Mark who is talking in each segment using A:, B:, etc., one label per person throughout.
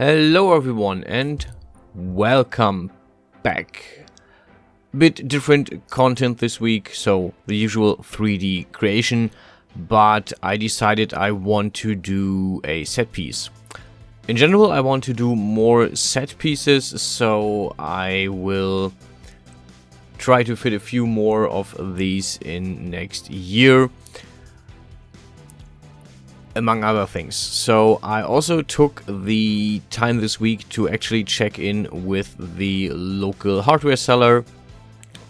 A: Hello everyone and welcome back. Bit different content this week, so the usual 3D creation, but I decided I want to do a set piece. In general, I want to do more set pieces, so I will try to fit a few more of these in next year, among other things. So I also took the time this week to actually check in with the local hardware seller.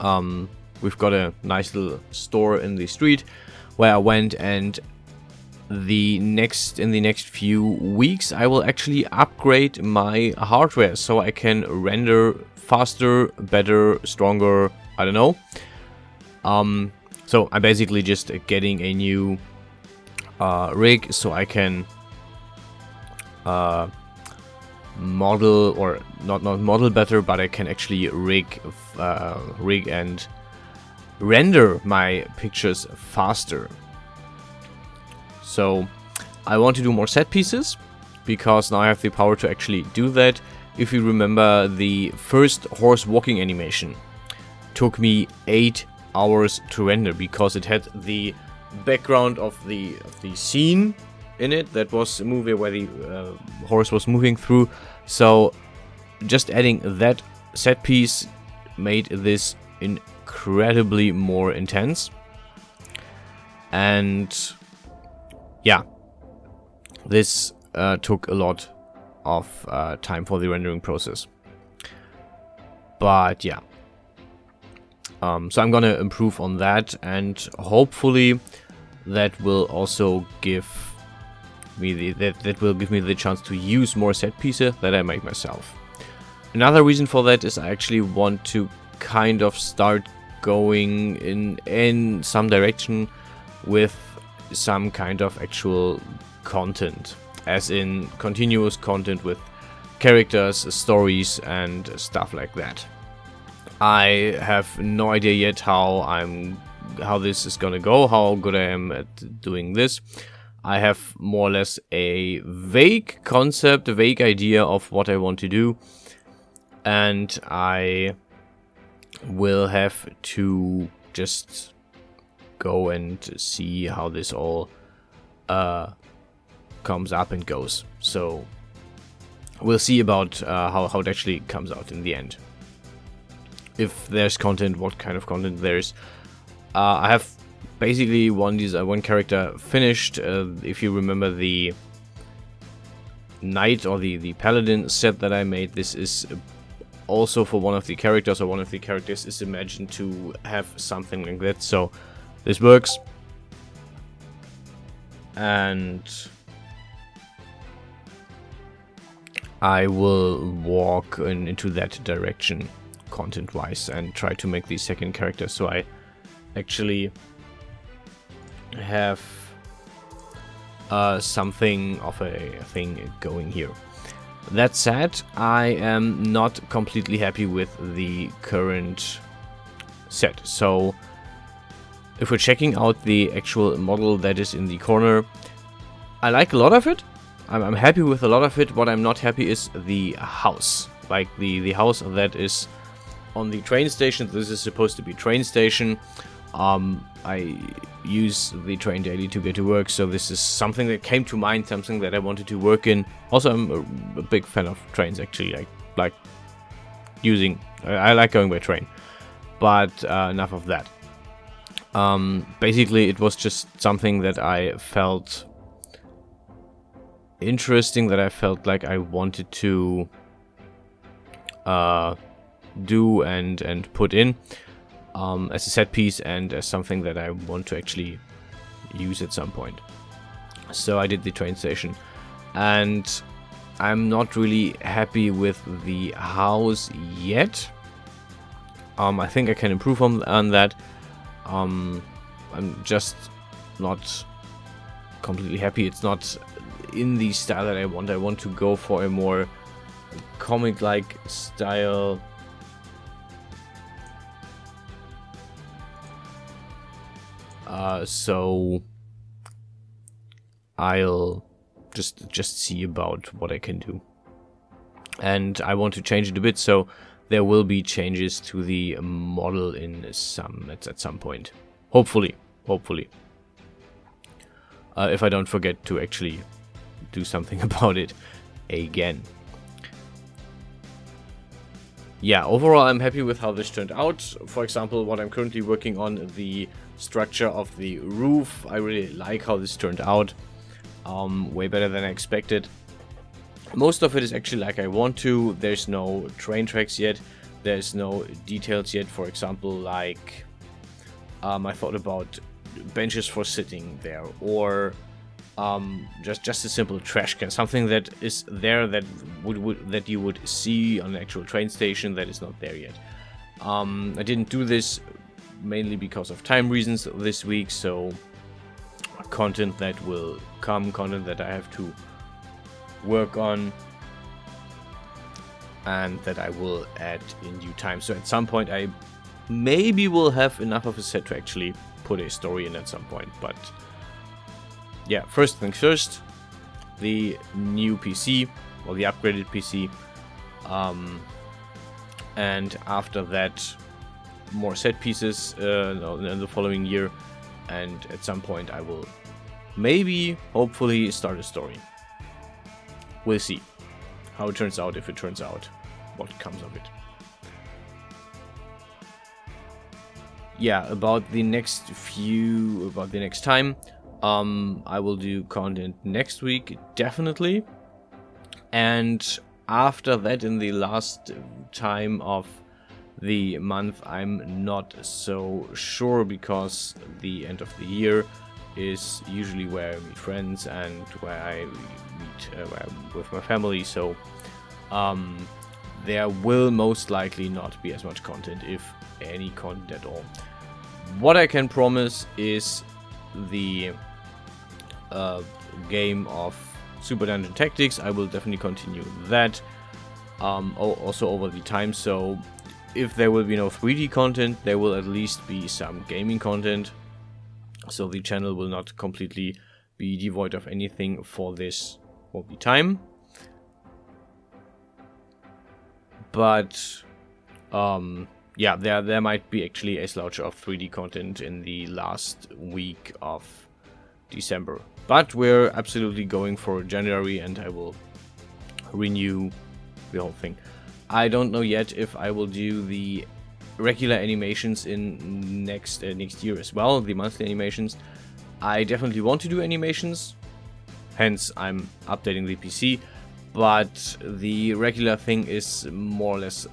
A: We've got a nice little store in the street where I went, and in the next few weeks I will actually upgrade my hardware so I can render faster, better, stronger, I don't know. So I'm basically just getting a new rig so I can model, or not model better, but I can actually rig and render my pictures faster. So I want to do more set pieces because now I have the power to actually do that. If you remember, the first horse walking animation took me 8 hours to render because it had the background of the scene in it that was a movie where the horse was moving through. So just adding that set piece made this incredibly more intense. And yeah, this took a lot of time for the rendering process. But yeah, so I'm gonna improve on that, and hopefully that will also give me that will give me the chance to use more set pieces that I make myself. Another reason for that is I actually want to kind of start going in some direction with some kind of actual content, as in continuous content with characters, stories, and stuff like that. I have no idea yet how this is gonna go, how good I am at doing this. I have more or less a vague concept, a vague idea of what I want to do, and I will have to just go and see how this all comes up and goes. So we'll see about how it actually comes out in the end. If there's content, what kind of content there is. I have basically one character finished. If you remember the knight or the paladin set that I made, this is also for one of the characters, or one of the characters is imagined to have something like that. So this works, and I will walk into that direction content wise and try to make the second character so I actually have something of a thing going here. That said, I am not completely happy with the current set. So if we're checking out the actual model that is in the corner, I like a lot of it. I'm happy with a lot of it. What I'm not happy is the house, like the house that is on the train station. This is supposed to be train station. I use the train daily to get to work, so this is something that came to mind, something that I wanted to work in. Also, I'm a big fan of trains, actually. I like going by train. But enough of that. Basically, it was just something that I felt interesting, that I felt like I wanted to do and put in as a set piece, and as something that I want to actually use at some point. So I did the train station, and I'm not really happy with the house yet. I think I can improve on that. I'm just not completely happy. It's not in the style that I want. I want to go for a more comic-like style. So I'll just see about what I can do. and I want to change it a bit, so there will be changes to the model at some point. Hopefully. If I don't forget to actually do something about it again. Yeah, overall I'm happy with how this turned out. For example, what I'm currently working on, the structure of the roof, I really like how this turned out. Way better than I expected. Most of it is actually like I want to. There's no train tracks yet. There's no details yet. For example, like I thought about benches for sitting there, or just a simple trash can, something that is there that that you would see on an actual train station that is not there yet. I didn't do this mainly because of time reasons this week, so content that will come, content that I have to work on, and that I will add in due time. So at some point I maybe will have enough of a set to actually put a story in at some point. But yeah, first things first, the new PC, or the upgraded PC, and after that more set pieces in the following year, and at some point I will maybe, hopefully, start a story. We'll see how it turns out, if it turns out, what comes of it. Yeah, about the next time, I will do content next week, definitely. And after that, in the last time of the month, I'm not so sure, because the end of the year is usually where I meet friends and where I meet with my family, so there will most likely not be as much content, if any content at all. What I can promise is the game of Super Dungeon Tactics. I will definitely continue that, also over the time. So if there will be no 3D content, there will at least be some gaming content. So the channel will not completely be devoid of anything for this for the time. But yeah, there might be actually a slouch of 3D content in the last week of December. But we're absolutely going for January, and I will renew the whole thing. I don't know yet if I will do the regular animations in next year as well, the monthly animations. I definitely want to do animations, hence I'm updating the PC, but the regular thing is more or less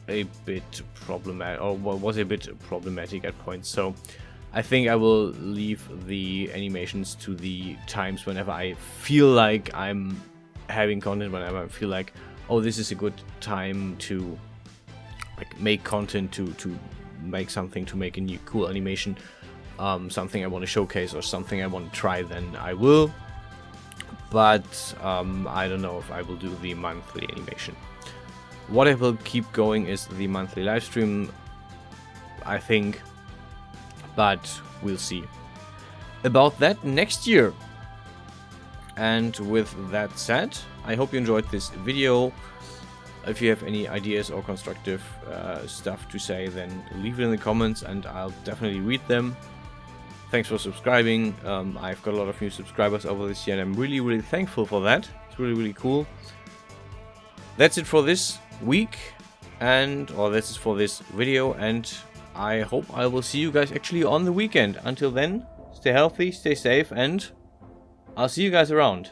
A: a bit problematic, or was a bit problematic at points. So I think I will leave the animations to the times whenever I feel like I'm having content, whenever I feel like, oh, this is a good time to like make content, to make something, to make a new cool animation, something I want to showcase or something I want to try, then I will. But I don't know if I will do the monthly animation. What I will keep going is the monthly live stream, I think, but we'll see about that next year. And with that said, I hope you enjoyed this video. If you have any ideas or constructive stuff to say, then leave it in the comments and I'll definitely read them. Thanks for subscribing. I've got a lot of new subscribers over this year, and I'm really thankful for that. It's really cool. That's it for this week, or this is for this video, and I hope I will see you guys actually on the weekend. Until then, stay healthy, stay safe, and I'll see you guys around.